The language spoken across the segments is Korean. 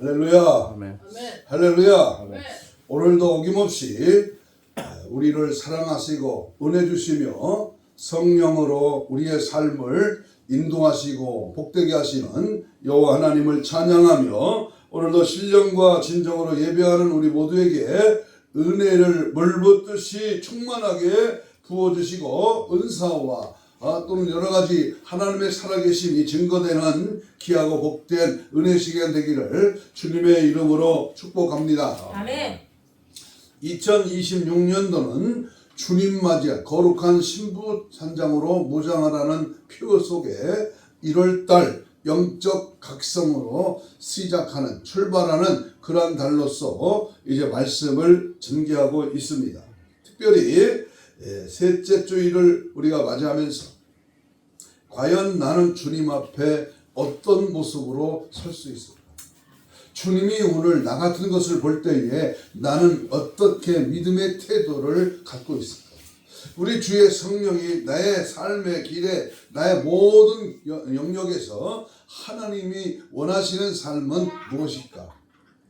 할렐루야. 아멘. 할렐루야. 아멘. 오늘도 어김없이 우리를 사랑하시고 은혜 주시며 성령으로 우리의 삶을 인도하시고 복되게 하시는 여호와 하나님을 찬양하며 오늘도 신령과 진정으로 예배하는 우리 모두에게 은혜를 물붓듯이 충만하게 부어주시고 은사와 또는 여러가지 하나님의 살아계심이 증거되는 귀하고 복된 은혜 시간 되기를 주님의 이름으로 축복합니다. 아멘. 2026년도는 주님 맞이할 거룩한 신부 산장으로 무장하라는 표 속에 1월달 영적 각성으로 시작하는 출발하는 그러한 달로서 이제 말씀을 전개하고 있습니다. 특별히 셋째 주일을 우리가 맞이하면서 과연 나는 주님 앞에 어떤 모습으로 설 수 있을까? 주님이 오늘 나 같은 것을 볼 때에 나는 어떻게 믿음의 태도를 갖고 있을까? 우리 주의 성령이 나의 삶의 길에 나의 모든 영역에서 하나님이 원하시는 삶은 무엇일까?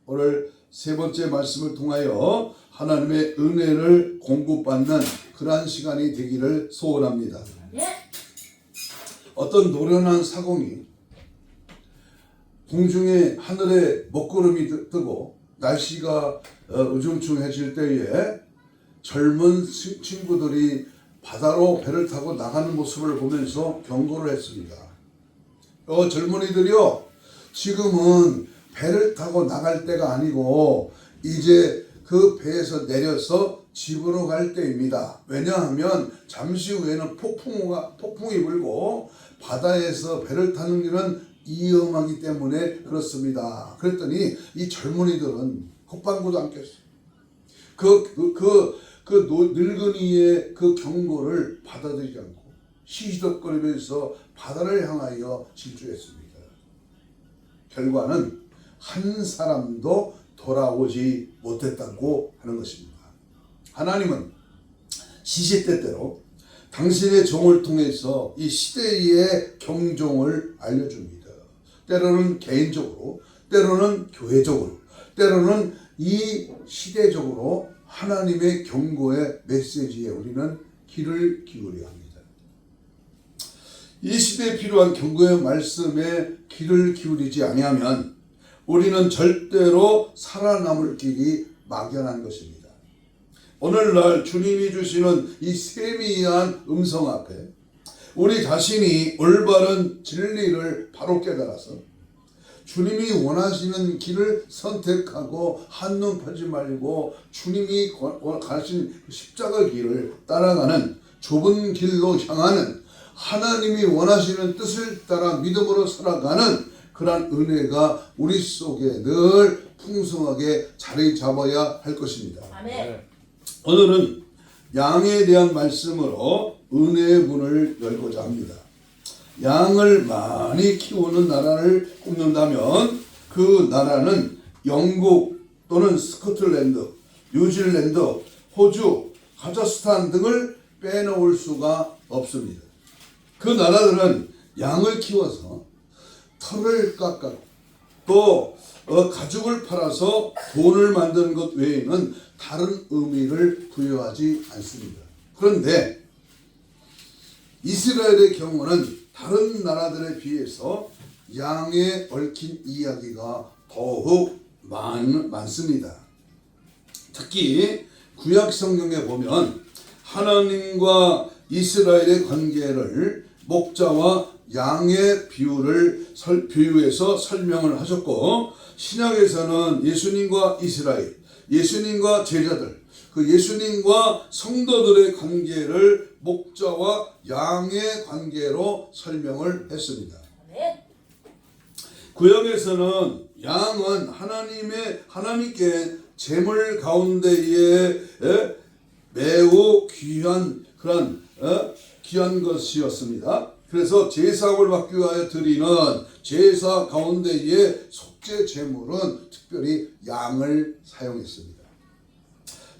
오늘 세 번째 말씀을 통하여 하나님의 은혜를 공급받는 그러한 시간이 되기를 소원합니다. 어떤 노련한 사공이 공중에 하늘에 먹구름이 뜨고 날씨가 우중충해질 때에 젊은 친구들이 바다로 배를 타고 나가는 모습을 보면서 경고를 했습니다. 젊은이들이요, 지금은 배를 타고 나갈 때가 아니고 이제 그 배에서 내려서 집으로 갈 때입니다. 왜냐하면 잠시 후에는 폭풍이 불고 바다에서 배를 타는 길은 위험하기 때문에 그렇습니다. 그랬더니 이 젊은이들은 콧방구도 안 꼈어요. 늙은이의 그 경고를 받아들이지 않고 시시덕거리면서 바다를 향하여 질주했습니다. 결과는 한 사람도 돌아오지 못했다고 하는 것입니다. 하나님은 시시때때로 당신의 종을 통해서 이 시대의 경종을 알려줍니다. 때로는 개인적으로, 때로는 교회적으로, 때로는 이 시대적으로 하나님의 경고의 메시지에 우리는 귀를 기울여야 합니다. 이 시대에 필요한 경고의 말씀에 귀를 기울이지 아니하면 우리는 절대로 살아남을 길이 막연한 것입니다. 오늘날 주님이 주시는 이 세미한 음성 앞에 우리 자신이 올바른 진리를 바로 깨달아서 주님이 원하시는 길을 선택하고 한눈 팔지 말고 주님이 가신 십자가 길을 따라가는 좁은 길로 향하는 하나님이 원하시는 뜻을 따라 믿음으로 살아가는 그러한 은혜가 우리 속에 늘 풍성하게 자리 잡아야 할 것입니다. 아멘. 오늘은 양에 대한 말씀으로 은혜의 문을 열고자 합니다. 양을 많이 키우는 나라를 꼽는다면 그 나라는 영국 또는 스코틀랜드, 뉴질랜드, 호주, 카자흐스탄 등을 빼놓을 수가 없습니다. 그 나라들은 양을 키워서 털을 깎아 또 가죽을 팔아서 돈을 만드는 것 외에는 다른 의미를 부여하지 않습니다. 그런데 이스라엘의 경우는 다른 나라들에 비해서 양에 얽힌 이야기가 더욱 많습니다. 특히 구약 성경에 보면 하나님과 이스라엘의 관계를 목자와 양의 비유해서 설명을 하셨고, 신약에서는 예수님과 이스라엘, 예수님과 제자들, 그 예수님과 성도들의 관계를 목자와 양의 관계로 설명을 했습니다. 구약에서는 양은 하나님께 제물 가운데에 매우 귀한 귀한 것이었습니다. 그래서 제사를 받기 위하여 드리는 제사 가운데의 속죄 제물은 특별히 양을 사용했습니다.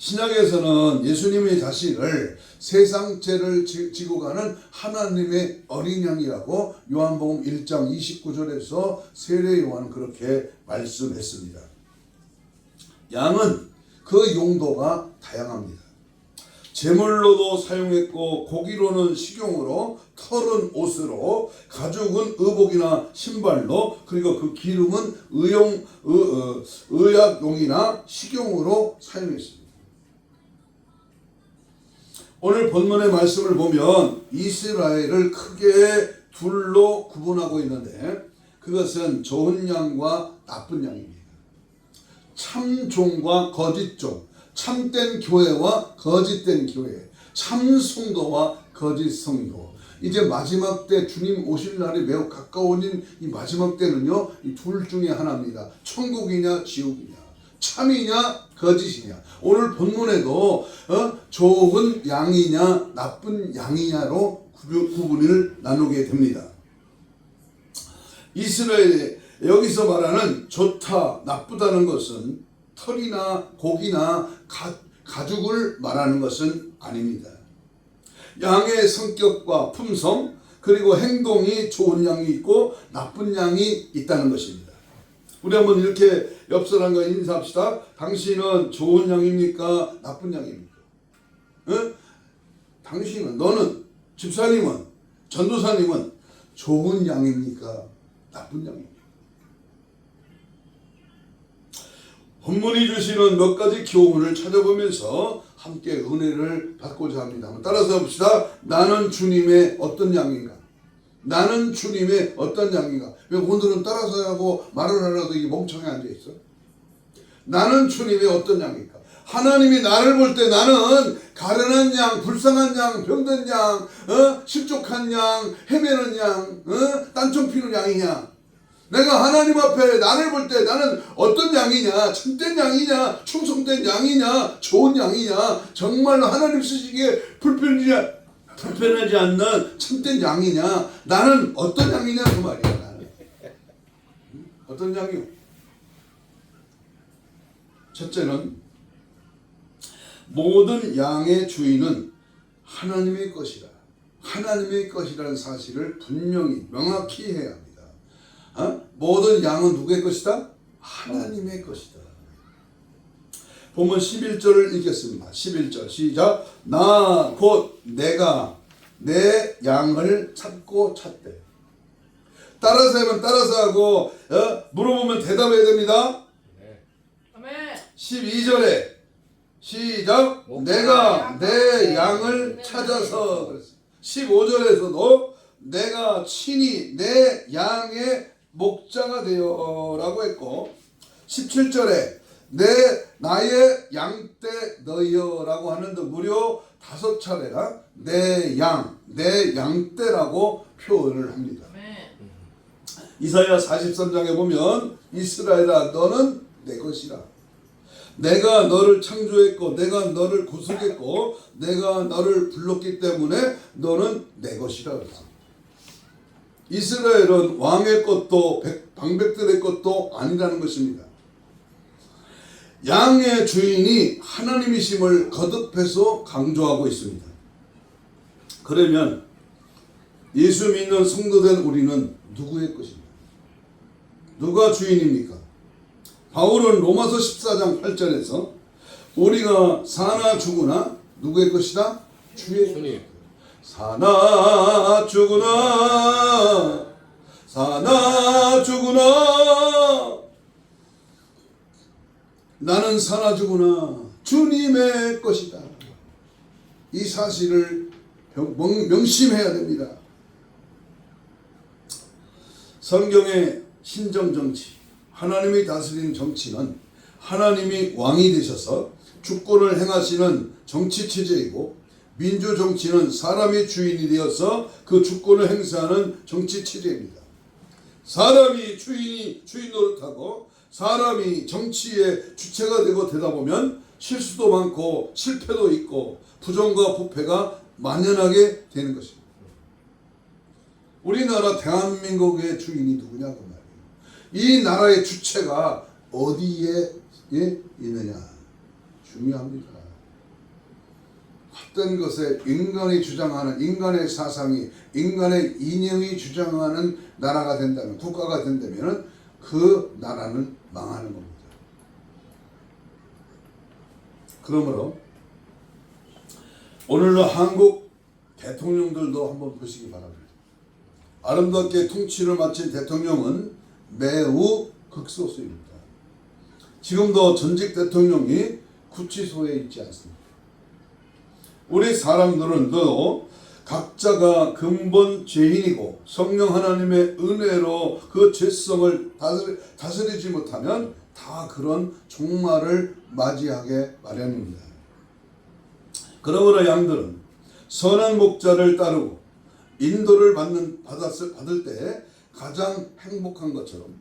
신약에서는 예수님의 자신을 세상 죄를 지고 가는 하나님의 어린 양이라고 요한복음 1장 29절에서 세례 요한은 그렇게 말씀했습니다. 양은 그 용도가 다양합니다. 제물로도 사용했고, 고기로는 식용으로, 털은 옷으로, 가죽은 의복이나 신발로, 그리고 그 기름은 의약용이나 식용으로 사용했습니다. 오늘 본문의 말씀을 보면 이스라엘을 크게 둘로 구분하고 있는데, 그것은 좋은 양과 나쁜 양입니다. 참종과 거짓종, 참된 교회와 거짓된 교회, 참 성도와 거짓 성도. 이제 마지막 때 주님 오실 날이 매우 가까운 이 마지막 때는요, 이 둘 중에 하나입니다. 천국이냐 지옥이냐, 참이냐 거짓이냐. 오늘 본문에도 좋은 양이냐 나쁜 양이냐로 구분을 나누게 됩니다. 이스라엘에 여기서 말하는 좋다 나쁘다는 것은 털이나 고기나 가죽을 말하는 것은 아닙니다. 양의 성격과 품성, 그리고 행동이 좋은 양이 있고 나쁜 양이 있다는 것입니다. 우리 한번 이렇게 옆 사람과 인사합시다. 당신은 좋은 양입니까? 나쁜 양입니까? 당신은, 너는, 집사님은, 전도사님은 좋은 양입니까? 나쁜 양입니까? 본문이 주시는 몇 가지 교훈을 찾아보면서 함께 은혜를 받고자 합니다. 한번 따라서 봅시다. 나는 주님의 어떤 양인가? 나는 주님의 어떤 양인가? 왜 오늘은 따라서 하고 말을 하려도 이 멍청이 앉아있어? 나는 주님의 어떤 양인가? 하나님이 나를 볼 때 나는 가련한 양, 불쌍한 양, 병든 양, 실족한 양, 헤매는 양, 딴청 피는 양이냐? 내가 하나님 앞에 나를 볼 때 나는 어떤 양이냐? 참된 양이냐? 충성된 양이냐? 좋은 양이냐? 정말로 하나님 쓰시기에 불편하지 않는 참된 양이냐? 나는 어떤 양이냐? 그 말이야. 나는 어떤 양이요? 첫째는 모든 양의 주인은 하나님의 것이라. 하나님의 것이라는 사실을 분명히 명확히 해야 합니다. 모든 양은 누구의 것이다? 하나님의 것이다. 본문 11절을 읽겠습니다. 11절 시작. 나 곧 내가 내 양을 찾고 찾되. 따라서 하면 따라서 하고, 물어보면 대답해야 됩니다. 12절에 시작. 내가 내 양을 찾아서. 15절에서도 내가 친히 내 양의 목자가 되어 라고 했고, 17절에 나의 양떼 너희여 라고 하는데 무려 5차례나 내 양떼라고 표현을 합니다. 이사야 43장에 보면 이스라엘아 너는 내 것이라. 내가 너를 창조했고 내가 너를 구속했고 내가 너를 불렀기 때문에 너는 내 것이라 그랬습니다. 이스라엘은 왕의 것도 방백들의 것도 아니라는 것입니다. 양의 주인이 하나님이심을 거듭해서 강조하고 있습니다. 그러면 예수 믿는 성도된 우리는 누구의 것입니까? 누가 주인입니까? 바울은 로마서 14장 8절에서 우리가 사나 죽으나 누구의 것이다? 주의 것이다. 사나 죽으나 사나 죽으나 나는 사나 죽으나 주님의 것이다. 이 사실을 명심해야 됩니다. 성경의 신정정치, 하나님이 다스리는 정치는 하나님이 왕이 되셔서 주권을 행하시는 정치체제이고, 민주정치는 사람이 주인이 되어서 그 주권을 행사하는 정치체제입니다. 사람이 주인 노릇하고 사람이 정치의 주체가 되고 되다 보면 실수도 많고 실패도 있고 부정과 부패가 만연하게 되는 것입니다. 우리나라 대한민국의 주인이 누구냐고 말이에요. 이 나라의 주체가 어디에 있느냐 중요합니다. 헛된 것에 인간이 주장하는 인간의 사상이 인간의 이념이 주장하는 나라가 된다면 국가가 된다면 그 나라는 망하는 겁니다. 그러므로 오늘날 한국 대통령들도 한번 보시기 바랍니다. 아름답게 통치를 마친 대통령은 매우 극소수입니다. 지금도 전직 대통령이 구치소에 있지 않습니다. 우리 사람들은 각자가 근본 죄인이고 성령 하나님의 은혜로 그 죄성을 다스리지 못하면 다 그런 종말을 맞이하게 마련입니다. 그러므로 양들은 선한 목자를 따르고 인도를 받을 때 가장 행복한 것처럼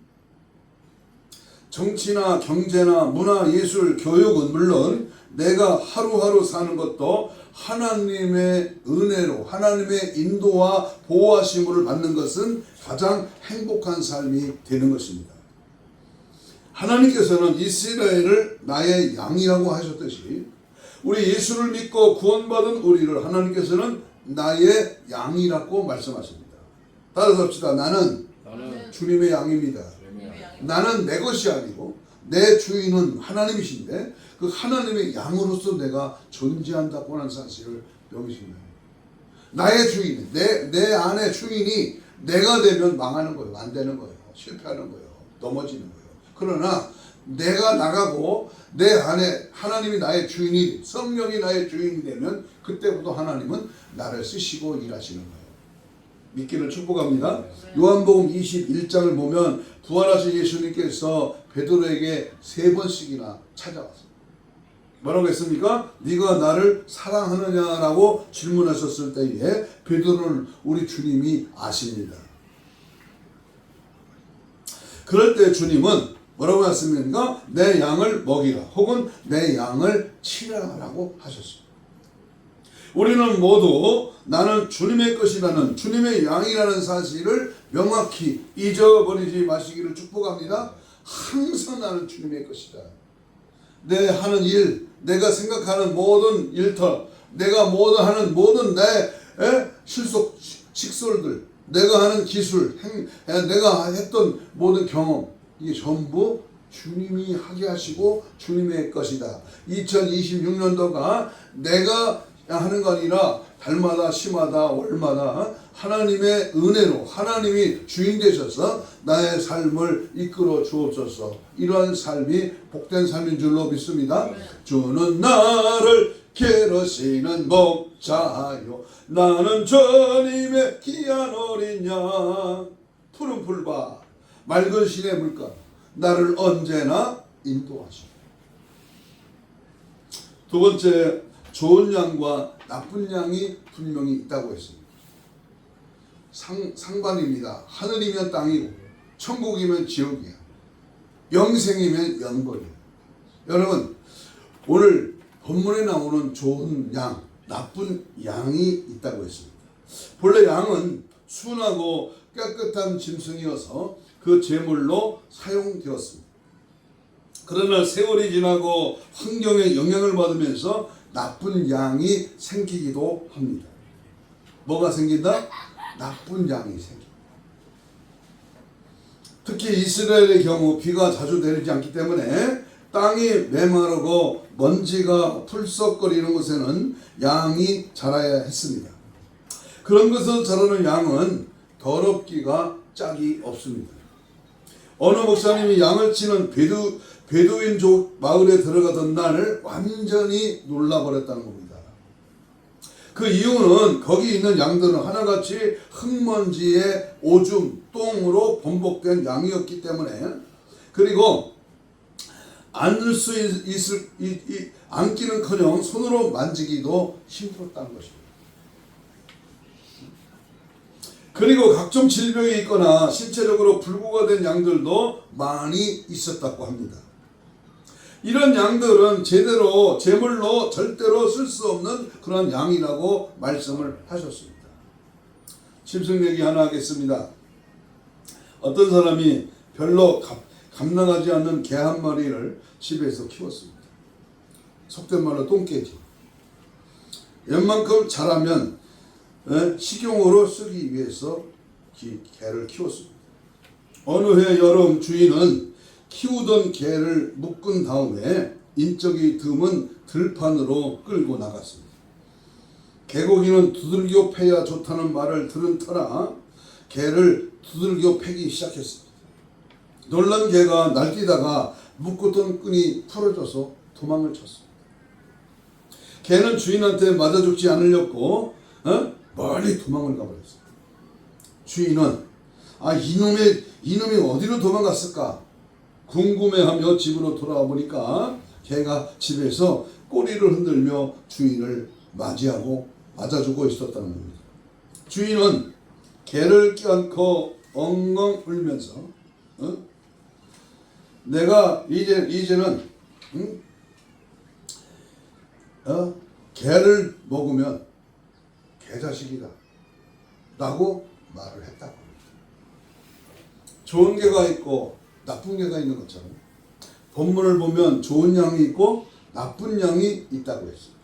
정치나 경제나 문화, 예술, 교육은 물론 내가 하루하루 사는 것도 하나님의 은혜로 하나님의 인도와 보호하심을 받는 것은 가장 행복한 삶이 되는 것입니다. 하나님께서는 이스라엘을 나의 양이라고 하셨듯이 우리 예수를 믿고 구원받은 우리를 하나님께서는 나의 양이라고 말씀하십니다. 따라서 합시다. 나는 주님의 양입니다. 나는 내 것이 아니고 내 주인은 하나님이신데 그 하나님의 양으로서 내가 존재한다고 하는 사실을 명심해요. 나의 주인, 내 안에 주인이 내가 되면 망하는 거예요. 안 되는 거예요. 실패하는 거예요. 넘어지는 거예요. 그러나 내가 나가고 내 안에 하나님이 나의 주인이 성령이 나의 주인이 되면 그때부터 하나님은 나를 쓰시고 일하시는 거예요. 믿기를 축복합니다. 요한복음 21장을 보면 부활하신 예수님께서 베드로에게 3번씩이나 찾아왔어요. 뭐라고 했습니까? 네가 나를 사랑하느냐라고 질문하셨을 때에 베드로는 우리 주님이 아십니다. 그럴 때 주님은 뭐라고 하셨습니까? 내 양을 먹이라 혹은 내 양을 치라라고 하셨습니다. 우리는 모두 나는 주님의 것이라는 주님의 양이라는 사실을 명확히 잊어버리지 마시기를 축복합니다. 항상 나는 주님의 것이다. 내 하는 일, 내가 생각하는 모든 일터, 내가 하는 모든 내 식솔들, 내가 하는 기술, 내가 했던 모든 경험, 이게 전부 주님이 하게 하시고 주님의 것이다. 2026년도가 내가 하는 거 아니라 달마다 시마다 월마다 하나님의 은혜로 하나님이 주인 되셔서 나의 삶을 이끌어 주옵소서. 이러한 삶이 복된 삶인 줄로 믿습니다. 주는 나를 기르시는 목자요 나는 주님의 귀한 어린 양 푸른 풀밭 맑은 시내 물가 나를 언제나 인도하시고. 두 번째, 좋은 양과 나쁜 양이 분명히 있다고 했습니다. 상반입니다. 하늘이면 땅이고 천국이면 지옥이야. 영생이면 영벌이야. 여러분, 오늘 본문에 나오는 좋은 양, 나쁜 양이 있다고 했습니다. 본래 양은 순하고 깨끗한 짐승이어서 그 제물로 사용되었습니다. 그러나 세월이 지나고 환경의 영향을 받으면서 나쁜 양이 생기기도 합니다. 뭐가 생긴다? 나쁜 양이 생깁니다. 특히 이스라엘의 경우 비가 자주 내리지 않기 때문에 땅이 메마르고 먼지가 풀썩거리는 곳에는 양이 자라야 했습니다. 그런 곳에서 자라는 양은 더럽기가 짝이 없습니다. 어느 목사님이 양을 치는 베두인족 마을에 들어가던 날 완전히 놀라버렸다는 겁니다. 그 이유는 거기 있는 양들은 하나같이 흙먼지의 오줌, 똥으로 번복된 양이었기 때문에, 그리고 앉기는커녕 손으로 만지기도 힘들었다는 것입니다. 그리고 각종 질병이 있거나 신체적으로 불구가 된 양들도 많이 있었다고 합니다. 이런 양들은 제대로 제물로 절대로 쓸 수 없는 그런 양이라고 말씀을 하셨습니다. 짐승 얘기 하나 하겠습니다. 어떤 사람이 별로 감당하지 않는 개 한 마리를 집에서 키웠습니다. 속된 말로 똥개지. 웬만큼 자라면 식용으로 쓰기 위해서 개를 키웠습니다. 어느 해 여름 주인은 키우던 개를 묶은 다음에 인적이 드문 들판으로 끌고 나갔습니다. 개고기는 두들겨 패야 좋다는 말을 들은 터라 개를 두들겨 패기 시작했습니다. 놀란 개가 날뛰다가 묶었던 끈이 풀어져서 도망을 쳤습니다. 개는 주인한테 맞아 죽지 않으려고 멀리 도망을 가버렸습니다. 주인은 이놈이 어디로 도망갔을까 궁금해하며 집으로 돌아와 보니까 개가 집에서 꼬리를 흔들며 주인을 맞이하고 맞아주고 있었다는 겁니다. 주인은 개를 껴안고 엉엉 울면서 내가 이제는 개를 먹으면 개자식이다 라고 말을 했다고 합니다. 좋은 개가 있고 나쁜 개가 있는 것처럼 본문을 보면 좋은 양이 있고 나쁜 양이 있다고 했습니다.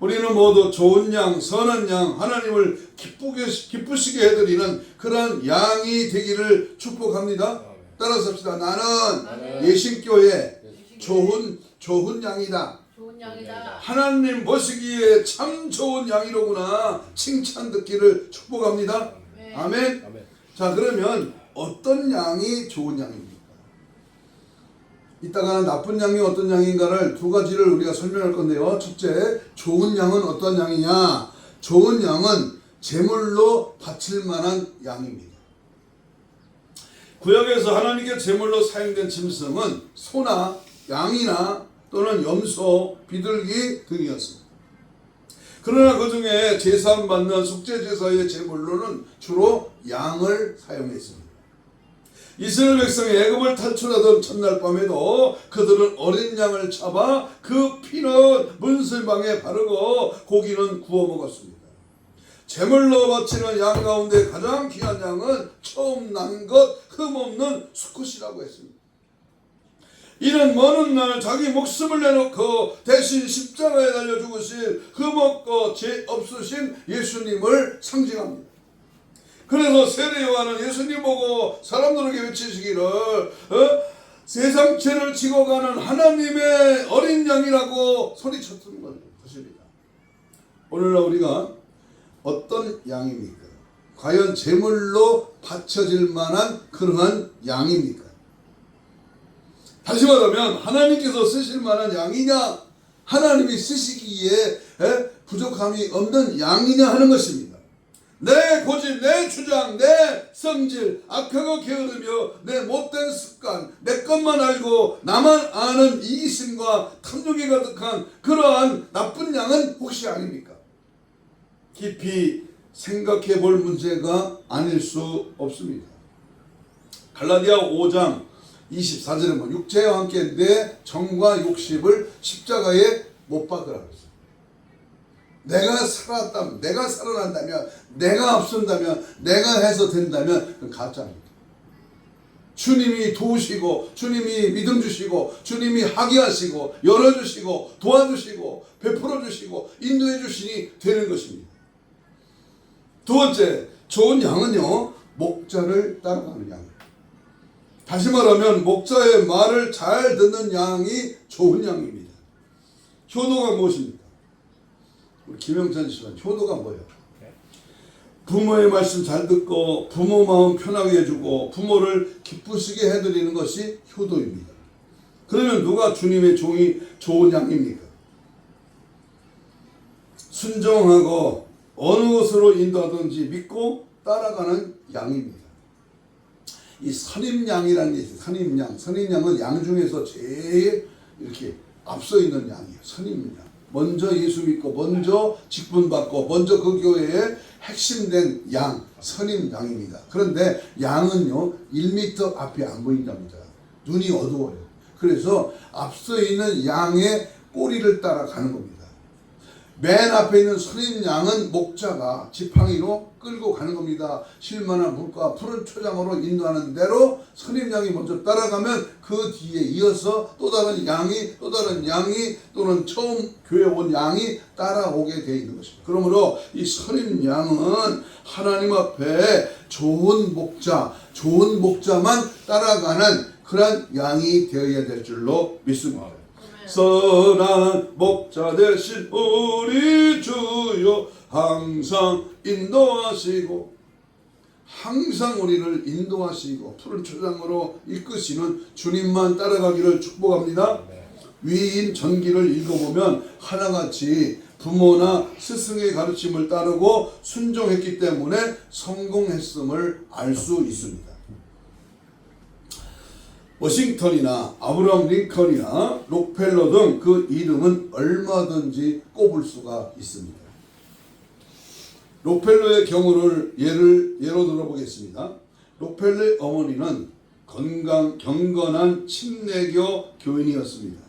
우리는 모두 좋은 양, 선한 양, 하나님을 기쁘시게 해드리는 그런 양이 되기를 축복합니다. 따라서 합시다. 나는 예신교회 좋은 양이다. 좋은 양이다. 하나님 보시기에 참 좋은 양이로구나 칭찬 듣기를 축복합니다. 아멘. 자, 그러면 어떤 양이 좋은 양입니까? 이따가는 나쁜 양이 어떤 양인가를 두 가지를 우리가 설명할 건데요. 첫째, 좋은 양은 어떤 양이냐? 좋은 양은 제물로 바칠 만한 양입니다. 구약에서 하나님께 제물로 사용된 짐승은 소나 양이나 또는 염소, 비둘기 등이었습니다. 그러나 그 중에 제사 받는 속죄제사의 제물로는 주로 양을 사용했습니다. 이스라엘 백성이 애굽을 탈출하던 첫날 밤에도 그들은 어린 양을 잡아 그 피는 문설방에 바르고 고기는 구워 먹었습니다. 제물로 바치는 양 가운데 가장 귀한 양은 처음 난 것 흠없는 수컷이라고 했습니다. 이는 먼 날 자기 목숨을 내놓고 대신 십자가에 달려 죽으신 흠없고 죄 없으신 예수님을 상징합니다. 그래서 세례 요한은 예수님 보고 사람들에게 외치시기를 세상 죄를 지고 가는 하나님의 어린 양이라고 소리쳤던 것입니다. 오늘날 우리가 어떤 양입니까? 과연 제물로 바쳐질 만한 그러한 양입니까? 다시 말하면 하나님께서 쓰실 만한 양이냐, 하나님이 쓰시기에 부족함이 없는 양이냐 하는 것입니다. 내 고집, 내 주장, 내 성질, 악하고 게으르며 내 못된 습관, 내 것만 알고 나만 아는 이기심과 탐욕이 가득한 그러한 나쁜 양은 혹시 아닙니까? 깊이 생각해 볼 문제가 아닐 수 없습니다. 갈라디아 5장 24절에 보면 육체와 함께 내 정과 욕심을 십자가에 못 박으라 그랬어요. 내가 살았다면, 내가 살아난다면, 내가 앞선다면, 내가 해서 된다면 그건 가짜입니다. 주님이 도우시고, 주님이 믿음 주시고, 주님이 하게 하시고, 열어주시고, 도와주시고, 베풀어 주시고, 인도해 주시니 되는 것입니다. 두 번째, 좋은 양은요, 목자를 따라가는 양. 다시 말하면 목자의 말을 잘 듣는 양이 좋은 양입니다. 효도가 무엇입니까? 우리 김영찬 씨는 효도가 뭐예요? 부모의 말씀 잘 듣고 부모 마음 편하게 해주고 부모를 기쁘시게 해드리는 것이 효도입니다. 그러면 누가 주님의 종이 좋은 양입니까? 순종하고 어느 곳으로 인도하든지 믿고 따라가는 양입니다. 이 선임양이라는 게 있어요. 선임양. 선임양은 양 중에서 제일 이렇게 앞서 있는 양이에요. 선임양. 먼저 예수 믿고 먼저 직분 받고 먼저 그 교회에 핵심된 양, 선임양입니다. 그런데 양은요 1m 앞이 안 보인답니다. 눈이 어두워요. 그래서 앞서 있는 양의 꼬리를 따라가는 겁니다. 맨 앞에 있는 선인 양은 목자가 지팡이로 끌고 가는 겁니다. 쉴만한 물과 푸른 초장으로 인도하는 대로 선인 양이 먼저 따라가면 그 뒤에 이어서 또 다른 양이 또는 처음 교회 온 양이 따라오게 되어 있는 것입니다. 그러므로 이 선인 양은 하나님 앞에 좋은 목자만 따라가는 그런 양이 되어야 될 줄로 믿습니다. 선한 목자 되신 우리 주여 항상 우리를 인도하시고 푸른 초장으로 이끄시는 주님만 따라가기를 축복합니다. 위인 전기를 읽어보면 하나같이 부모나 스승의 가르침을 따르고 순종했기 때문에 성공했음을 알 수 있습니다. 워싱턴이나 아브라함 링컨이나 록펠러 등 그 이름은 얼마든지 꼽을 수가 있습니다. 록펠러의 경우를 예로 들어보겠습니다. 록펠러의 어머니는 경건한 침례교 교인이었습니다.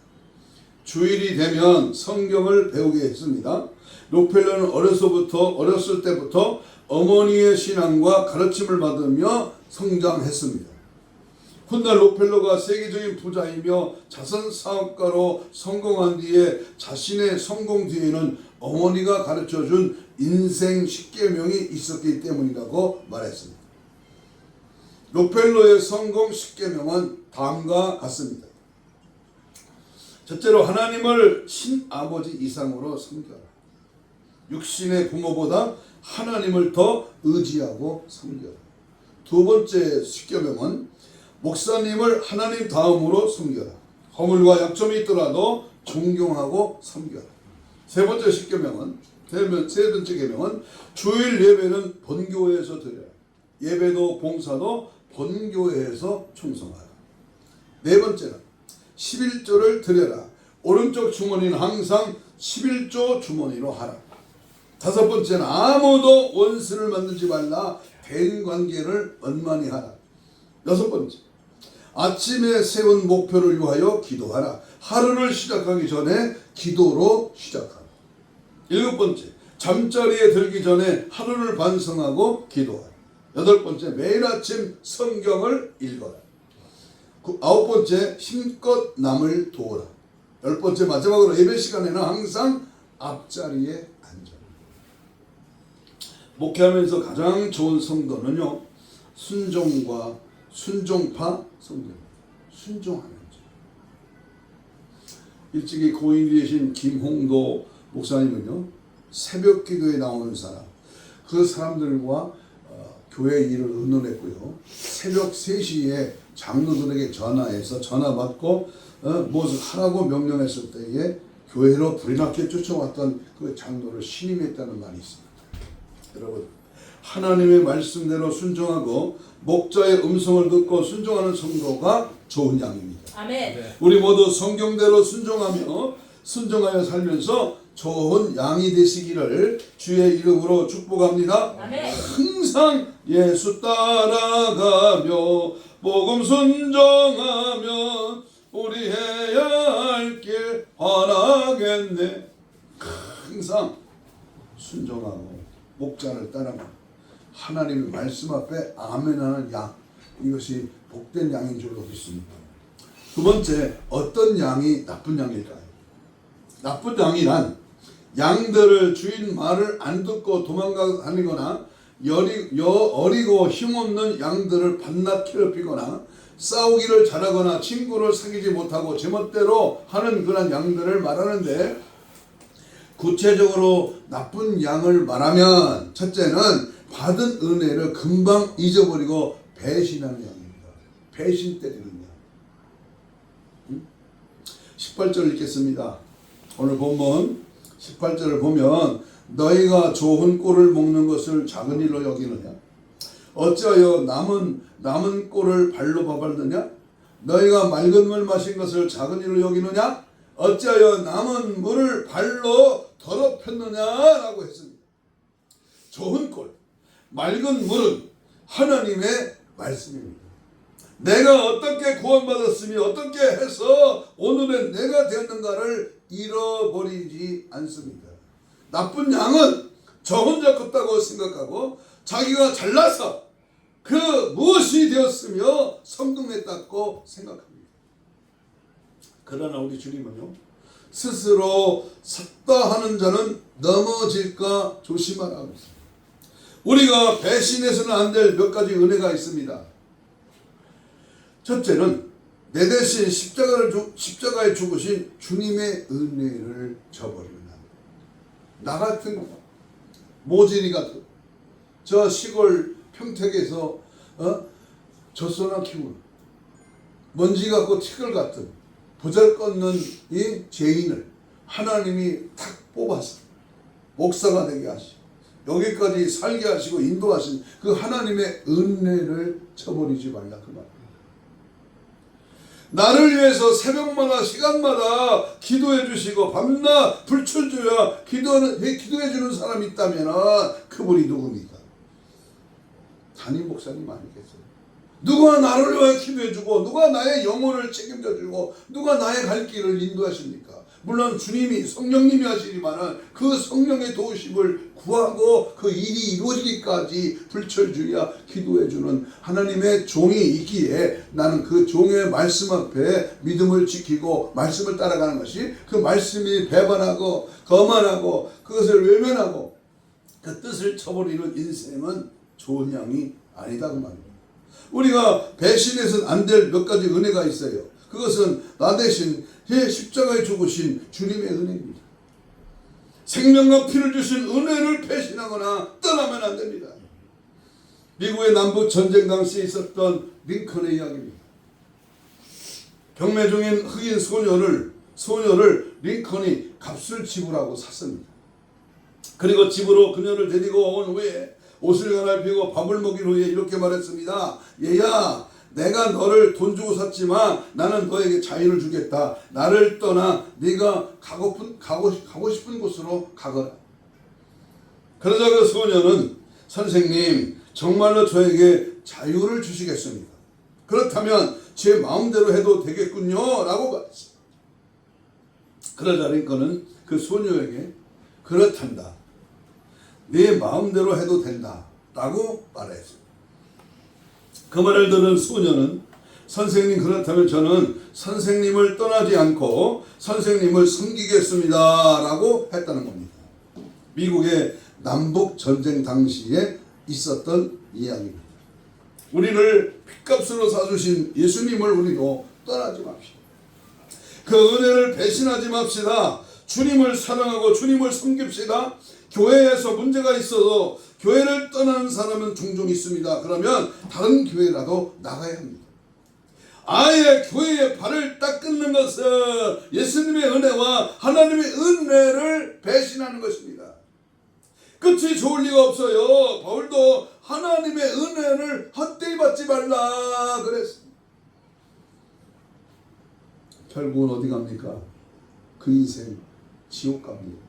주일이 되면 성경을 배우게 했습니다. 록펠러는 어렸을 때부터 어머니의 신앙과 가르침을 받으며 성장했습니다. 훗날 록펠러가 세계적인 부자이며 자선 사업가로 성공한 뒤에 자신의 성공 뒤에는 어머니가 가르쳐준 인생 10계명이 있었기 때문이라고 말했습니다. 록펠러의 성공 10계명은 다음과 같습니다. 첫째로 하나님을 친아버지 이상으로 섬겨라. 육신의 부모보다 하나님을 더 의지하고 섬겨라. 두 번째 10계명은 목사님을 하나님 다음으로 섬겨라. 허물과 약점이 있더라도 존경하고 섬겨라. 세 번째 계명은 주일 예배는 본교회에서 드려라. 예배도 봉사도 본교회에서 충성하라. 네 번째는 11조를 드려라. 오른쪽 주머니는 항상 11조 주머니로 하라. 다섯 번째는 아무도 원수를 만들지 말라. 대인관계를 원만히 하라. 여섯 번째, 아침에 세운 목표를 위하여 기도하라. 하루를 시작하기 전에 기도로 시작하라. 일곱 번째, 잠자리에 들기 전에 하루를 반성하고 기도하라. 여덟 번째, 매일 아침 성경을 읽어라. 아홉 번째, 힘껏 남을 도우라. 열 번째, 마지막으로 예배 시간에는 항상 앞자리에 앉아라. 목회하면서 가장 좋은 성도는요, 순종파 성도입니다. 순종하는 자. 일찍이 고인이 되신 김홍도 목사님은요, 새벽 기도에 나오는 사람, 그 사람들과 교회 일을 의논했고요. 새벽 3시에 장로들에게 전화 받고 무엇을 하라고 명령했을 때에 교회로 불이 나게 쫓아왔던 그 장로를 신임했다는 말이 있습니다. 여러분, 하나님의 말씀대로 순종하고 목자의 음성을 듣고 순종하는 성도가 좋은 양입니다. 아멘. 우리 모두 성경대로 순종하여 살면서 좋은 양이 되시기를 주의 이름으로 축복합니다. 아멘. 항상 예수 따라가며 복음 순종하면 우리 해야 할 길 하나겠네. 항상 순종하고 목자를 따라가고 하나님의 말씀 앞에 아멘하는 양, 이것이 복된 양인 줄로 믿습니다. 두 번째, 어떤 양이 나쁜 양일까요? 나쁜 양이란 양들을 주인 말을 안 듣고 도망다니거나 어리고 힘없는 양들을 반납 괴롭히거나 싸우기를 잘하거나 친구를 사귀지 못하고 제멋대로 하는 그런 양들을 말하는데, 구체적으로 나쁜 양을 말하면 첫째는 받은 은혜를 금방 잊어버리고 배신하는 양입니다. 배신 때리는 양. 18절 읽겠습니다. 오늘 본문 18절을 보면 너희가 좋은 꼴을 먹는 것을 작은 일로 여기느냐? 어찌하여 남은 꼴을 발로 바밟느냐? 너희가 맑은 물 마신 것을 작은 일로 여기느냐? 어찌하여 남은 물을 발로 더럽혔느냐라고 했습니다. 좋은 꼴, 맑은 물은 하나님의 말씀입니다. 내가 어떻게 구원받았으며 어떻게 해서 오늘의 내가 되었는가를 잃어버리지 않습니다. 나쁜 양은 저 혼자 컸다고 생각하고 자기가 잘나서 그 무엇이 되었으며 성공했다고 생각합니다. 그러나 우리 주님은요, 스스로 섰다 하는 자는 넘어질까 조심하라고 했습니다. 우리가 배신해서는 안 될 몇 가지 은혜가 있습니다. 첫째는 내 대신 십자가에 죽으신 주님의 은혜를 저버리면 안 됩니다. 나 같은 모질이 같은 저 시골 평택에서 젖소나 키우는 먼지 같고 티끌 같은 보잘것없는 이 죄인을 하나님이 탁 뽑아서 목사가 되게 하시고 여기까지 살게 하시고 인도하신 그 하나님의 은혜를 저버리지 말라 그 말입니다. 나를 위해서 새벽마다 시간마다 기도해 주시고 밤낮 불철주야 기도해 주는 사람이 있다면 그분이 누굽니까? 담임 목사님 아니겠어요? 누가 나를 위해 기도해 주고 누가 나의 영혼을 책임져 주고 누가 나의 갈 길을 인도하십니까? 물론 주님이 성령님이 하시지만은 그 성령의 도우심을 구하고 그 일이 이루어지기까지 불철주야 기도해 주는 하나님의 종이 있기에 나는 그 종의 말씀 앞에 믿음을 지키고 말씀을 따라가는 것이 그 말씀이 배반하고 거만하고 그것을 외면하고 그 뜻을 쳐버리는 인생은 좋은 양이 아니다 그 말입니다. 우리가 배신해서는 안 될 몇 가지 은혜가 있어요. 그것은 나 대신 십자가에 죽으신 주님의 은혜입니다. 생명과 피를 주신 은혜를 배신하거나 떠나면 안 됩니다. 미국의 남북 전쟁 당시에 있었던 링컨의 이야기입니다. 경매 중인 흑인 소녀를 링컨이 값을 지불하고 샀습니다. 그리고 집으로 그녀를 데리고 온 후에 옷을 갈아입히고 밥을 먹인 후에 이렇게 말했습니다. 얘야, 내가 너를 돈 주고 샀지만 나는 너에게 자유를 주겠다. 나를 떠나 네가 가고 싶은 곳으로 가거라. 그러자 그 소녀는 선생님 정말로 저에게 자유를 주시겠습니까? 그렇다면 제 마음대로 해도 되겠군요 라고 말했습니다. 그러자 링컨은 그 소녀에게 그렇단다. 네 마음대로 해도 된다 라고 말했습니다. 그 말을 들은 소녀는 선생님 그렇다면 저는 선생님을 떠나지 않고 선생님을 섬기겠습니다 라고 했다는 겁니다. 미국의 남북 전쟁 당시에 있었던 이야기입니다. 우리를 핏값으로 사주신 예수님을 우리도 떠나지 맙시다. 그 은혜를 배신하지 맙시다. 주님을 사랑하고 주님을 섬깁시다. 교회에서 문제가 있어서 교회를 떠나는 사람은 종종 있습니다. 그러면 다른 교회라도 나가야 합니다. 아예 교회에 발을 딱 끊는 것은 예수님의 은혜와 하나님의 은혜를 배신하는 것입니다. 끝이 좋을 리가 없어요. 바울도 하나님의 은혜를 헛되이 받지 말라 그랬습니다. 결국은 어디 갑니까? 그 인생 지옥 갑니다.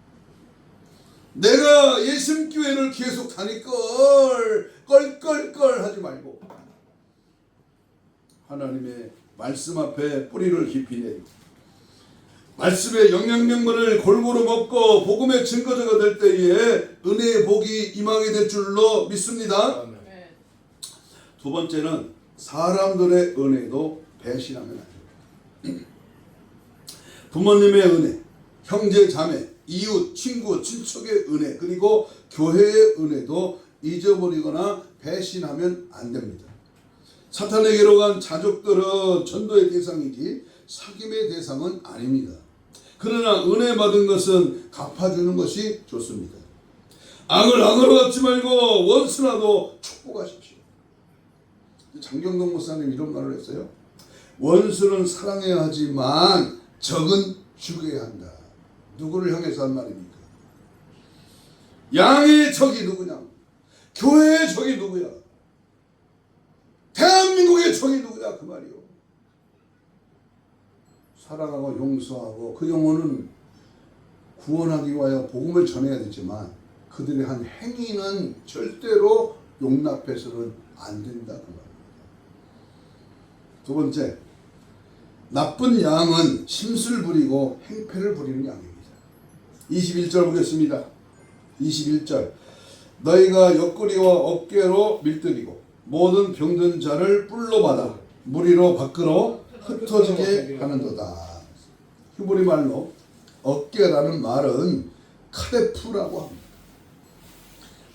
내가 예수교회를 계속 다닐 껄껄껄 하지 말고 하나님의 말씀 앞에 뿌리를 깊이 내리고 말씀의 영양명분을 골고루 먹고 복음의 증거자가 될 때에 은혜의 복이 임하게 될 줄로 믿습니다. 두 번째는 사람들의 은혜도 배신하면 안 됩니다. 부모님의 은혜, 형제 자매, 이웃, 친구, 친척의 은혜 그리고 교회의 은혜도 잊어버리거나 배신하면 안 됩니다. 사탄에게로 간 자족들은 전도의 대상이지 사귐의 대상은 아닙니다. 그러나 은혜 받은 것은 갚아주는 것이 좋습니다. 악을 악으로 갚지 말고 원수라도 축복하십시오. 장경동 목사님 이런 말을 했어요. 원수는 사랑해야 하지만 적은 죽여야 한다. 누구를 향해서 한 말입니까? 양의 적이 누구냐? 교회의 적이 누구야? 대한민국의 적이 누구냐? 그 말이요. 사랑하고 용서하고 그 영혼은 구원하기 위하여 복음을 전해야 되지만 그들의 한 행위는 절대로 용납해서는 안 된다. 그 말입니다. 두 번째, 나쁜 양은 심술 부리고 행패를 부리는 양입니다. 21절 보겠습니다. 21절 너희가 옆구리와 어깨로 밀들이고 모든 병든 자를 뿔로 받아 무리로 밖으로 흩어지게 하는도다. 히브리 말로 어깨라는 말은 카데프라고 합니다.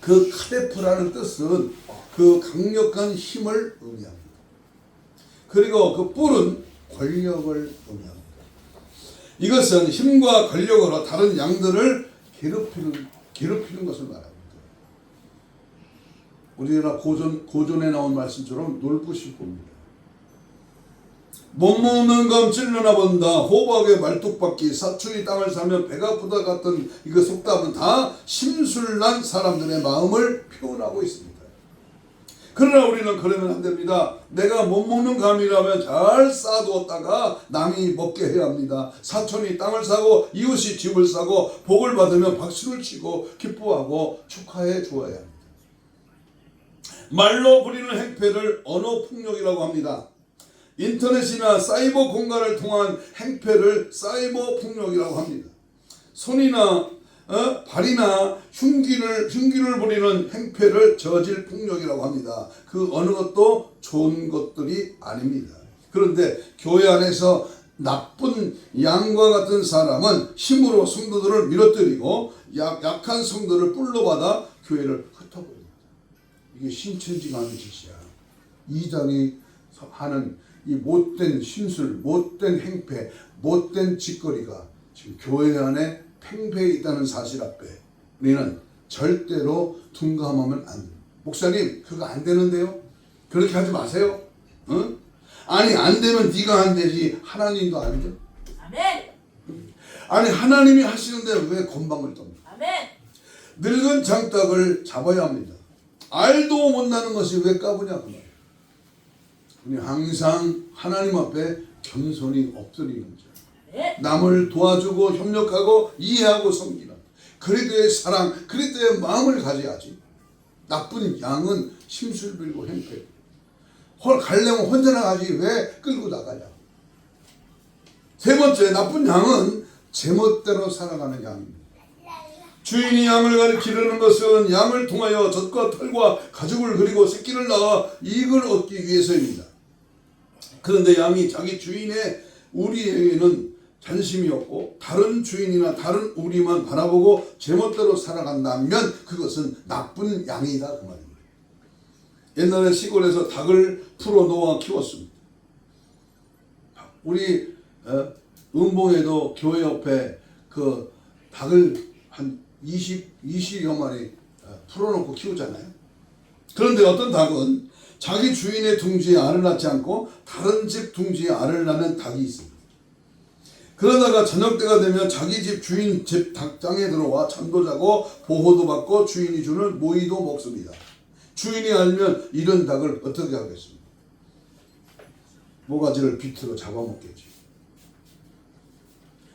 그 카데프라는 뜻은 그 강력한 힘을 의미합니다. 그리고 그 뿔은 권력을 의미합니다. 이것은 힘과 권력으로 다른 양들을 괴롭히는 것을 말합니다. 우리나라 고전에 나온 말씀처럼 놀부시고입니다. 못 먹는 검 찔러나 본다. 호박의 말뚝박기 사춘이 땅을 사면 배가 아프다 같은 이거 속담은 다 심술난 사람들의 마음을 표현하고 있습니다. 그러나 우리는 그러면 안 됩니다. 내가 못 먹는 감이라면 잘 쌓아두었다가 남이 먹게 해야 합니다. 사촌이 땅을 사고 이웃이 집을 사고 복을 받으면 박수를 치고 기뻐하고 축하해 주어야 합니다. 말로 부리는 행패를 언어폭력이라고 합니다. 인터넷이나 사이버 공간을 통한 행패를 사이버 폭력이라고 합니다. 손이나 발이나 흉기를 부리는 행패를 저질 폭력이라고 합니다. 그 어느 것도 좋은 것들이 아닙니다. 그런데 교회 안에서 나쁜 양과 같은 사람은 힘으로 성도들을 밀어뜨리고 약한 성도를 뿔로 받아 교회를 흩어버립니다. 이게 신천지가 하는 짓이야. 이단이 하는 이 못된 심술, 못된 행패, 못된 짓거리가 지금 교회 안에 팽배해 있다는 사실 앞에 우리는 절대로 둔감하면 안 돼요. 목사님 그거 안 되는데요? 그렇게 하지 마세요. 응? 아니 안 되면 네가 안 되지 하나님도 안 돼? 아멘. 아니 하나님이 하시는데 왜 건방을 떱니까? 아멘. 늙은 장닭을 잡아야 합니다. 알도 못 나는 것이 왜 까부냐 그 말이에요. 우리 항상 하나님 앞에 겸손히 엎드리는 자, 남을 도와주고 협력하고 이해하고 섬기는 그리스도의 사랑, 그리스도의 마음을 가져야지. 나쁜 양은 심술 빌고 행패. 가려면 혼자 나가지 왜 끌고 나가냐. 세 번째, 나쁜 양은 제멋대로 살아가는 양입니다. 주인이 양을 가리키려는 것은 양을 통하여 젖과 털과 가죽을 그리고 새끼를 낳아 이익을 얻기 위해서입니다. 그런데 양이 자기 주인의 우리에게는 관심이 없고 다른 주인이나 다른 우리만 바라보고 제멋대로 살아간다면 그것은 나쁜 양이다 그 말입니다. 옛날에 시골에서 닭을 풀어놓아 키웠습니다. 우리 음봉에도 교회 옆에 그 닭을 한 20여 마리 풀어놓고 키우잖아요. 그런데 어떤 닭은 자기 주인의 둥지에 알을 낳지 않고 다른 집 둥지에 알을 낳는 닭이 있습니다. 그러다가 저녁 때가 되면 자기 집 주인 집 닭장에 들어와 잠도 자고 보호도 받고 주인이 주는 모이도 먹습니다. 주인이 알면 이런 닭을 어떻게 하겠습니까? 모가지를 비틀어 잡아먹겠지.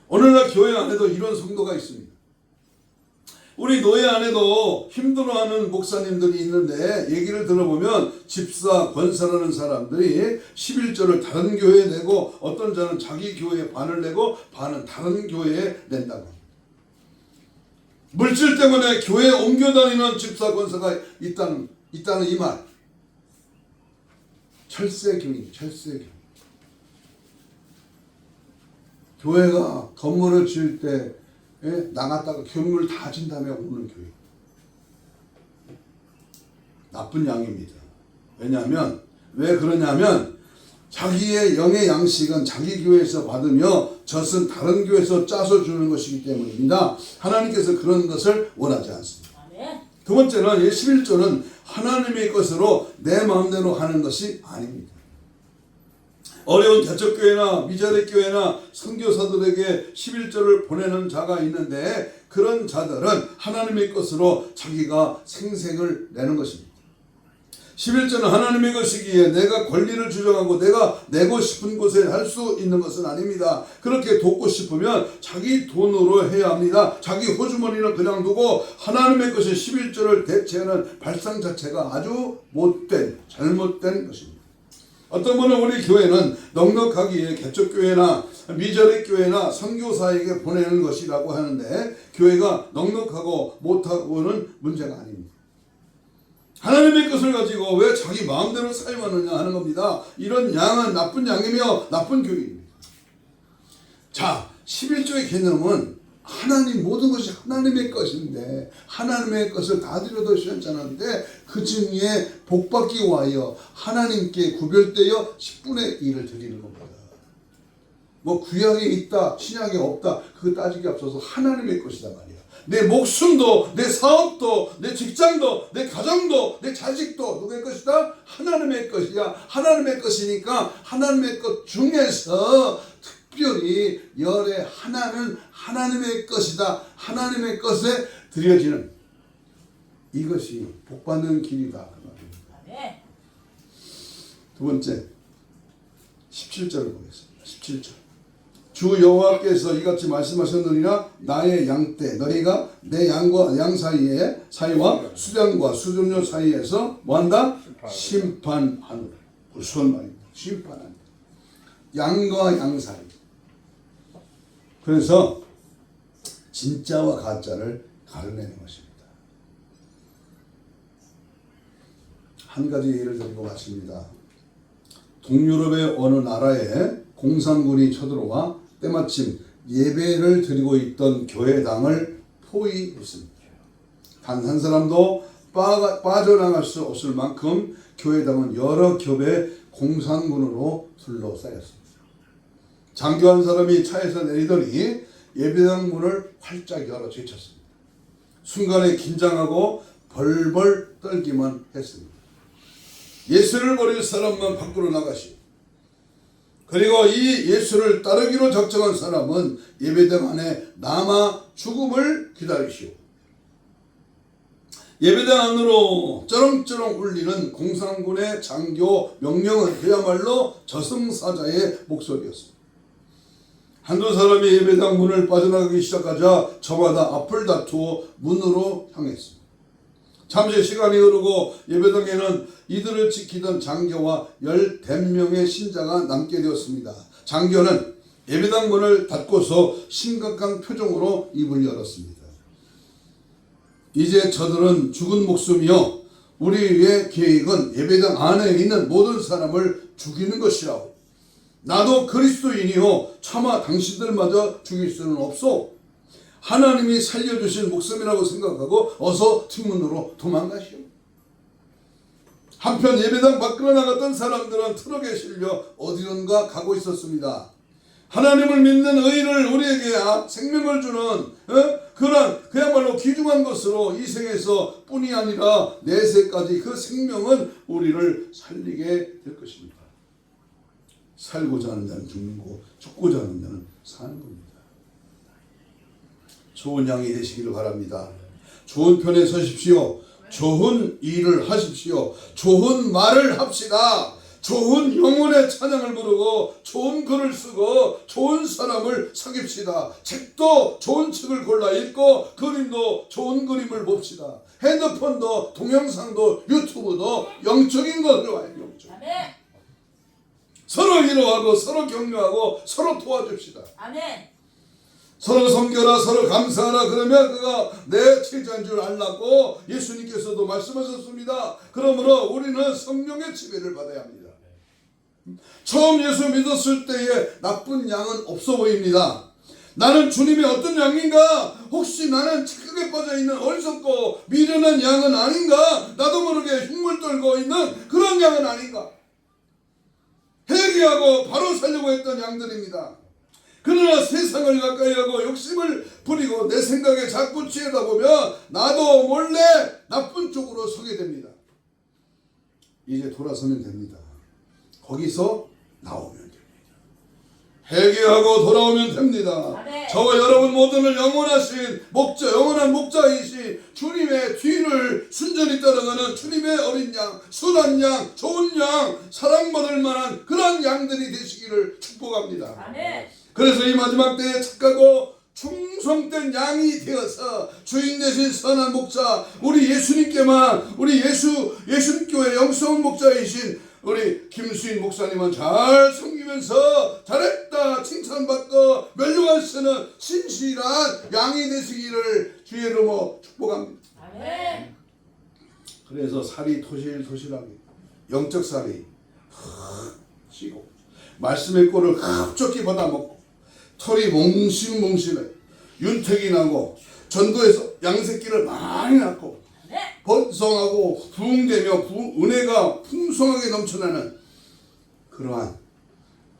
오늘날 교회 안에도 이런 성도가 있습니다. 우리 노예 안에도 힘들어하는 목사님들이 있는데 얘기를 들어보면 집사, 권사라는 사람들이 11조를 다른 교회에 내고 어떤 자는 자기 교회에 반을 내고 반은 다른 교회에 낸다고 합니다. 물질 때문에 교회에 옮겨 다니는 집사, 권사가 있다는 이 말. 철새교인, 철새교. 교회가 건물을 지을 때 나갔다가 건물 다 진 다음에 오는 교회. 나쁜 양입니다. 왜냐하면 왜 그러냐면 자기의 영의 양식은 자기 교회에서 받으며 젖은 다른 교회에서 짜서 주는 것이기 때문입니다. 하나님께서 그런 것을 원하지 않습니다. 두 번째는 11조는 하나님의 것으로 내 마음대로 하는 것이 아닙니다. 어려운 개척교회나 미자립교회나 선교사들에게 11조를 보내는 자가 있는데 그런 자들은 하나님의 것으로 자기가 생색을 내는 것입니다. 11조는 하나님의 것이기에 내가 권리를 주장하고 내가 내고 싶은 곳에 할 수 있는 것은 아닙니다. 그렇게 돕고 싶으면 자기 돈으로 해야 합니다. 자기 호주머니는 그냥 두고 하나님의 것이 11조를 대체하는 발상 자체가 아주 못된 잘못된 것입니다. 어떤 분은 우리 교회는 넉넉하기에 개척교회나 미저리 교회나 선교사에게 보내는 것이라고 하는데, 교회가 넉넉하고 못하고는 문제가 아닙니다. 하나님의 것을 가지고 왜 자기 마음대로 사용하느냐 하는 겁니다. 이런 양은 나쁜 양이며 나쁜 교회입니다. 자, 11조의 개념은 하나님, 모든 것이 하나님의 것인데 하나님의 것을 다 드려도 시원찮은데 그 중에 복받기 위하여 하나님께 구별되어 10분의 1을 드리는 겁니다. 뭐 구약에 있다 신약에 없다 그거 따지기 앞서서 하나님의 것이다 말이야. 내 목숨도, 내 사업도, 내 직장도, 내 가정도, 내 자식도 누구의 것이다? 하나님의 것이야. 하나님의 것이니까 하나님의 것 중에서 특별히 열의 하나는 하나님의 것이다. 하나님의 것에 드려지는 이것이 복받는 길이다. 그 말입니다. 두 번째 17절을 보겠습니다. 17절. 주 여호와께서 이같이 말씀하셨느니라. 나의 양떼 너희가 내 양과 양 사이와 수장과 수종료 사이에서 뭐한다? 심판하노라. 무슨 말입니다. 심판한다. 양과 양 사이. 그래서 진짜와 가짜를 가려내는 것입니다. 한 가지 예를 들고 마칩니다. 동유럽의 어느 나라에 공산군이 쳐들어와 때마침 예배를 드리고 있던 교회당을 포위했습니다. 단 한 사람도 빠져나갈 수 없을 만큼 교회당은 여러 겹의 공산군으로 둘러싸였습니다. 장교 한 사람이 차에서 내리더니 예배당 문을 활짝 열어 제쳤습니다. 순간에 긴장하고 벌벌 떨기만 했습니다. 예수를 버릴 사람만 밖으로 나가시오. 그리고 이 예수를 따르기로 작정한 사람은 예배당 안에 남아 죽음을 기다리시오. 예배당 안으로 쩌렁쩌렁 울리는 공산군의 장교 명령은 그야말로 저승사자의 목소리였습니다. 한두 사람이 예배당 문을 빠져나가기 시작하자 저마다 앞을 다투어 문으로 향했습니다. 잠시 시간이 흐르고 예배당에는 이들을 지키던 장교와 10명의 신자가 남게 되었습니다. 장교는 예배당 문을 닫고서 심각한 표정으로 입을 열었습니다. 이제 저들은 죽은 목숨이요, 우리의 계획은 예배당 안에 있는 모든 사람을 죽이는 것이라고. 나도 그리스도인이요 차마 당신들마저 죽일 수는 없소. 하나님이 살려주신 목숨이라고 생각하고 어서 뒷문으로 도망가시오. 한편 예배당 밖으로 나갔던 사람들은 트럭에 실려 어디론가 가고 있었습니다. 하나님을 믿는 의를 우리에게 생명을 주는 그런 그야말로 귀중한 것으로 이 생에서 뿐이 아니라 내세까지 그 생명은 우리를 살리게 될 것입니다. 살고자 하는 자는 죽는 거, 죽고자 하는 자는 사는 겁니다. 좋은 양이 되시기를 바랍니다. 좋은 편에 서십시오. 좋은 일을 하십시오. 좋은 말을 합시다. 좋은 영혼의 찬양을 부르고 좋은 글을 쓰고 좋은 사람을 사귀읍시다. 책도 좋은 책을 골라 읽고 그림도 좋은 그림을 봅시다. 핸드폰도 동영상도 유튜브도 영적인 것을 와요. 영적. 아멘. 서로 위로하고 서로 격려하고 서로 도와줍시다. 아멘. 서로 섬겨라, 서로 감사하라. 그러면 그가 내 제자인 줄 알라고 예수님께서도 말씀하셨습니다. 그러므로 우리는 성령의 지배를 받아야 합니다. 처음 예수 믿었을 때의 나쁜 양은 없어 보입니다. 나는 주님의 어떤 양인가? 혹시 나는 착각에 빠져있는 어리석고 미련한 양은 아닌가? 나도 모르게 흉물 떨고 있는 그런 양은 아닌가? 회개하고 바로 살려고 했던 양들입니다. 그러나 세상을 가까이하고 욕심을 부리고 내 생각에 자꾸 취하다 보면 나도 몰래 나쁜 쪽으로 서게 됩니다. 이제 돌아서면 됩니다. 거기서 나오면 됩니다. 회개하고 돌아오면 됩니다. 저와 여러분 모두는 영원하신 목자, 영원한 목자이신 주님의 뒤를 순전히 따라가는 주님의 어린 양, 순한 양, 좋은 양, 사랑받을 만한 그런 양들이 되시기를 축복합니다. 아멘. 그래서 이 마지막 때에 착하고 충성된 양이 되어서 주인 되신 선한 목자, 우리 예수님께만, 우리 예수님교회 영성 목자이신 우리 김수인 목사님은 잘 섬기면서 잘했다 칭찬받고 멸류관 쓰는 신실한 양이 되시기를 주의 이름으로 축복합니다. 아멘. 그래서 살이 토실토실하게 영적 살이 찌고 말씀의 꼴을 흡족히 받아먹고 털이 몽실몽실해 윤택이 나고 전도에서 양새끼를 많이 낳고 번성하고 부흥되며 은혜가 풍성하게 넘쳐나는 그러한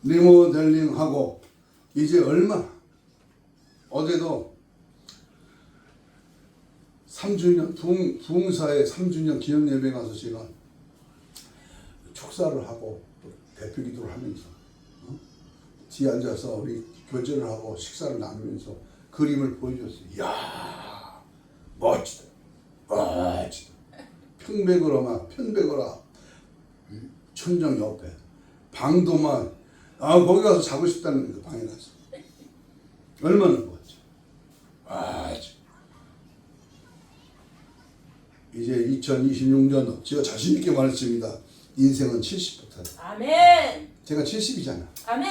리모델링하고 이제 얼마 어제도 3주년 부흥사의 3주년 기념 예배 가서 제가 축사를 하고 또 대표 기도를 하면서 뒤에 앉아서 우리 교제를 하고 식사를 나누면서 그림을 보여줬어요. 이야 멋지다 멋지다 편백어라 천정 옆에 방도만 거기 가서 자고 싶다는 그 방에 가서 얼마나 좋았죠. 이제 2026년 제가 자신 있게 말했습니다. 인생은 70부터. 아멘. 제가 70이잖아. 아멘.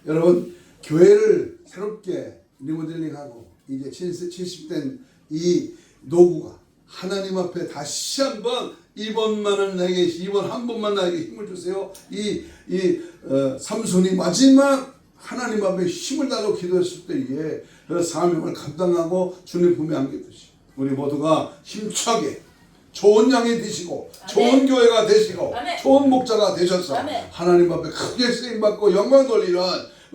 여러분 교회를 새롭게 리모델링하고 이제 70된 이 노구가 하나님 앞에 다시 한번 이번 한 번만 나에게 힘을 주세요. 삼손이 마지막 하나님 앞에 힘을 다하고 기도했을 때에 그 사명을 감당하고 주님 품에 안겼듯이 우리 모두가 힘차게 좋은 양이 되시고 아멘. 좋은 교회가 되시고 아멘. 좋은 목자가 되셔서 아멘. 하나님 앞에 크게 쓰임받고 영광 돌리는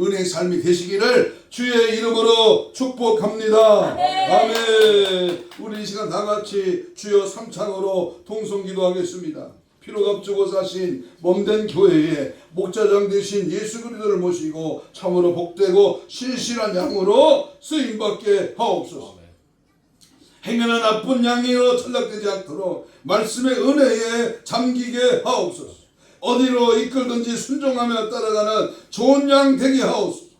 은혜의 삶이 되시기를 주의 이름으로 축복합니다. 아멘. 아멘. 우리 이 시간 다 같이 주여 삼창으로 통성기도하겠습니다. 피로 값주고 사신 몸된 교회에 목자장 되신 예수 그리스도를 모시고 참으로 복되고 신실한 양으로 쓰임받게 하옵소서. 행여나 나쁜 양이로 전락되지 않도록 말씀의 은혜에 잠기게 하옵소서. 어디로 이끌든지 순종하며 따라가는 좋은 양 되게 하옵소서.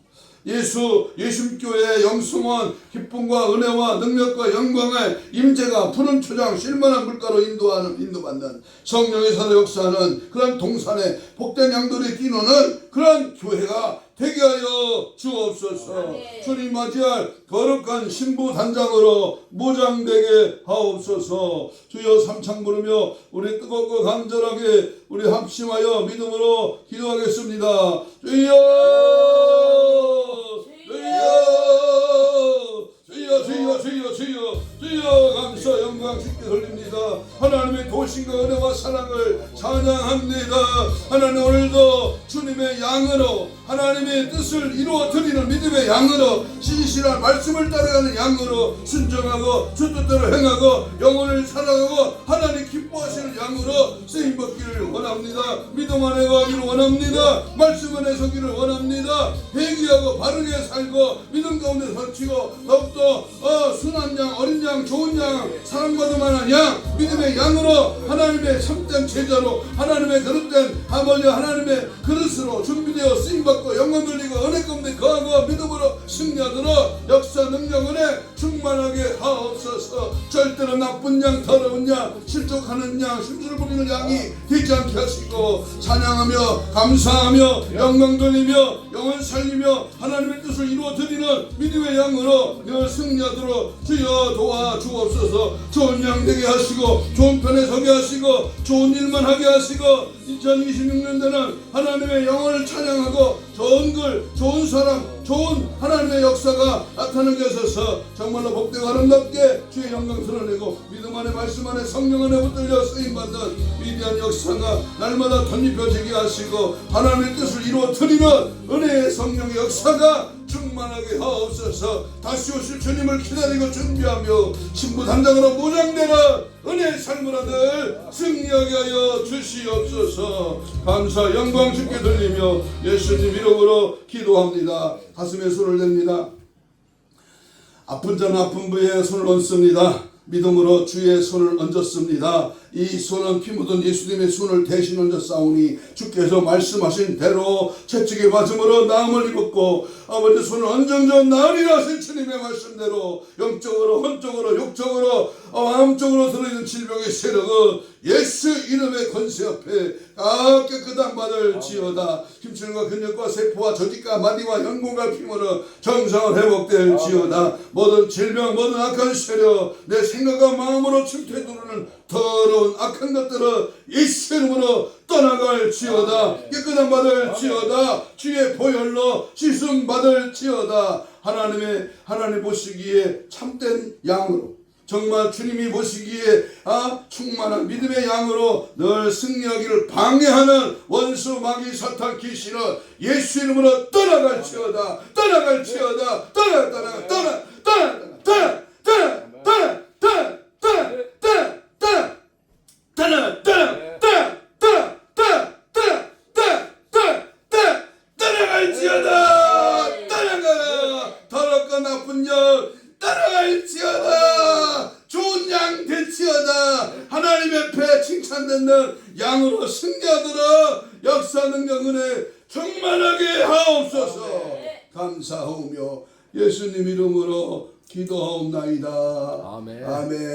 예수교회의 영성원 기쁨과 은혜와 능력과 영광의 임재가 푸른 초장 쉴만한 물가로 인도받는 성령의 살아 역사하는 그런 동산에 복된 양들이 뛰노는 그런 교회가 되게 하여 주옵소서. 아멘. 주님 맞이할 거룩한 신부 단장으로 무장되게 하옵소서. 주여 삼창 부르며 우리 뜨겁고 간절하게 우리 합심하여 믿음으로 기도하겠습니다. 주여 주여 감사 영광 주께 돌립니다. 하나님의 도신과 은혜와 사랑을 찬양합니다. 하나님 오늘도 주님의 양으로 하나님의 뜻을 이루어 드리는 믿음의 양으로 신실한 말씀을 따라가는 양으로 순종하고 주 뜻대로 행하고 영혼을 살아가고 하나님 기뻐하시는 양으로 쓰임받기를 원합니다. 믿음 안에 가기를 원합니다. 말씀 안에 서기를 원합니다. 회개하고 바르게 살고 믿음 가운데 설치고 더욱더 순한 양 어린 양 좋은 양 사랑받을 만한 양 믿음의 양으로 하나님의 참된 제자로 하나님의 거듭된 아버지 하나님의 그릇으로 준비되어 쓰임받고 영광 돌리고 은혜 가운데 거하고 믿음으로 승리하도록 역사 능력 은혜 충만하게 하옵소서. 절대로 나쁜 양 더러운 양 실족하는 양 심술을 부리는 양이 되지 않게 하시고 찬양하며 감사하며 영광 돌리며 영원 살리며 하나님의 뜻을 이루어 드리는 믿음의 양으로 늘 승리하도록 주여 도와 주옵소서. 좋은 양 되게 하시고 좋은 편에 서게 하시고 좋은 일만 하게 하시고 2026년도는 하나님의 영혼을 찬양하고 좋은 글 좋은 사람 좋은 하나님의 역사가 나타나게 하셔서 정말로 복되고 아름답게 주의 영광 드러내고 믿음 안에 말씀 안에 성령 안에 붙들려 쓰임받는 위대한 역사가 날마다 덧입혀지게 하시고 하나님의 뜻을 이루어 드리는 은혜의 성령의 역사가 충만하게 하옵소서. 다시 오실 주님을 기다리고 준비하며 신부 단장으로 무장되는 은혜의 삶을 하들 승리하게 하여 주시옵소서. 감사 영광 주께 돌리며 예수님 이름으로 기도합니다. 가슴에 손을 댑니다. 아픈 자는 아픈 부위에 손을 얹습니다. 믿음으로 주의 손을 얹었습니다. 이 손은 피 묻은 예수님의 손을 대신 얹었사오니 주께서 말씀하신 대로 채찍에 맞음으로 나음을 입었고 아버지 손을 얹은 전 나으리라 하신 주님의 말씀대로 영적으로 혼적으로 육적으로 마음적으로 들어있는 질병의 세력은 예수 이름의 권세 앞에 다 깨끗한 받을 지어다. 힘줄과 근육과 세포와 조직과 마디와 연골과 피물은 정상을 회복될 지어다. 모든 질병 모든 악한 세력 내 생각과 마음으로 침투해 들어오는 더러운 악한 것들은 예수 이름으로 떠나갈 지어다. 깨끗한 받을 지어다. 주의 보혈로 씻음 받을 지어다. 하나님 보시기에 참된 양으로 정말 주님이 보시기에 충만한 믿음의 양으로 늘 승리하기를 방해하는 원수 마귀 사탄 귀신은 예수 이름으로 떠나갈지어다. 떠나갈지어다. 떠나갈지어다. 떠나가라. 더럽고 나쁜 영 떠나갈지어다. 좋은 양 될지어다. 하나님 앞에 칭찬받는 양으로 승리하도록 역사 능력 은혜 충만하게 하옵소서. 감사하오며 예수님 이름으로 기도하옵나이다. 아멘. 아멘.